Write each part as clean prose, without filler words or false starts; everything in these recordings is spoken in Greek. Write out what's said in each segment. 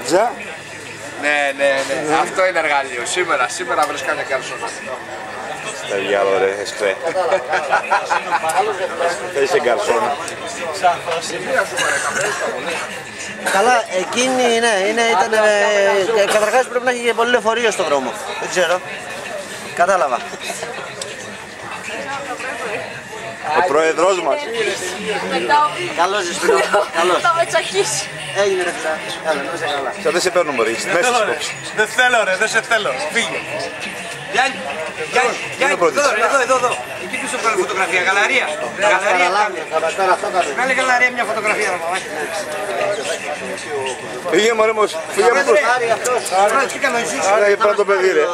Τζα. Ναι. Αυτό είναι εργαλείο. Σήμερα βρες κάποια καρσόνα. Τα διάλογα ρε, εσπρέ. Θέλεις και καρσόνα. Καλά, εκείνη ήταν. Καταρχάς πρέπει να έχει και πολύ λεωφορείο στον δρόμο. Δεν ξέρω. Κατάλαβα. Ο πρόεδρος μας. Καλώς είσαι, φίλο. Καλώς. Θα με τσακίσει. Έγινε ρε φίλα. Καλά, να είσαι καλά. Σαν δεν σε παίρνω μωρίς. Μέσα στις κόψεις. Δεν θέλω ρε, δεν σε θέλω. Φύγε. Γιάννη, εδώ. Εκεί πίσω βγάλε φωτογραφία, γαλαρία. Βγάλε γαλαρία μια φωτογραφία. Φύγε μωρέ μου, φύγε μου. Τι κάνω εσύ. Άρα πρέπει το παιδί ρε.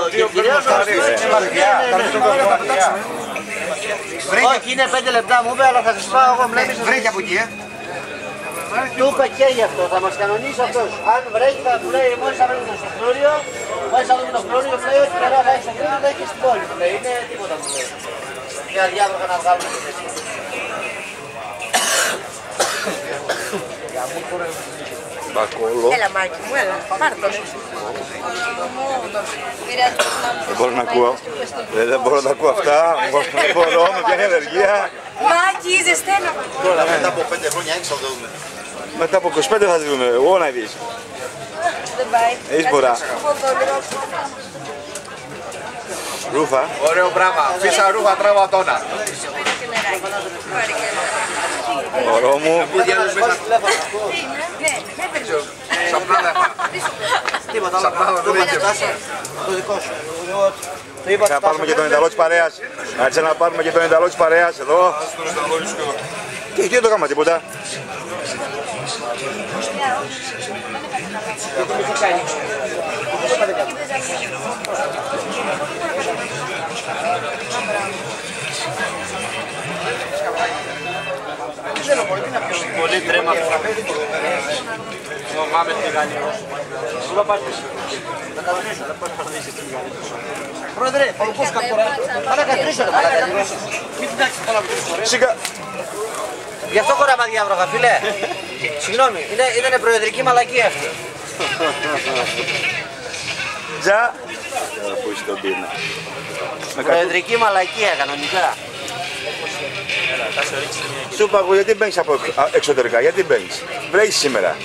Όχι, είναι 5 λεπτά μου είπε, αλλά θα σας πάω εγώ βλέπεις. Βρέχει από εκεί, Του είπα και γι' αυτό, θα μας κανονίσει αυτός. Αν βρέχει θα του λέει μόλις θα βρέχει στο φλούριο, μόλις θα δούμε το φλούριο, του λέει ότι περά θα έχει στο φλούριο, θα έχει και στην πόλη. Του λέει, είναι τίποτα μου λέει. Για διάβροχα να βγάλουμε τη θέση. Μπακόλο. Έλα Μάκη μου, έλα, πάρ' το. Δεν μπορώ να ακούω. Δεν μπορώ να ακούω αυτά. Δεν μπορώ, με πιάνει ενεργεία. Μάκη, ζεσταίνω. Τώρα μετά από 5 χρόνια έξω θα το δούμε. Μετά από 25 θα τη δούμε. Εγώ να δεις. Δεν πάει. Έχεις φορά. Ρούφα. ωραίο πράγμα. Φύσα ρούφα τράβα τόνα. Μωρό μου. Σαπνάδα έφανα. Τίποτα άλλο. Το δικό σου. Να πάρουμε και τον Ιταλό της παρέας. Κάτσε να πάρουμε και τον Ιταλό της παρέας εδώ. Τι δεν το κάνουμε τίποτα. Πολύ τρέμα. Πάμε στη Γαλλία. Πρόεδρε, πώς κατορά. Άρα κατρίσω ρε μαλάκα. Μην κοιτάξεις πάνω από τις φορές. Σιγά. Γι' αυτό χωράμα διάβροχα φίλε. Συγγνώμη, ήταν προεδρική μαλακία αυτή. Τζα. Πού είσαι τον πίνα. Προεδρική μαλακία κανονικά. Σου είπα εγώ γιατί μπαίνεις από εξωτερικά, γιατί μπαίνεις. Βρέχει σήμερα.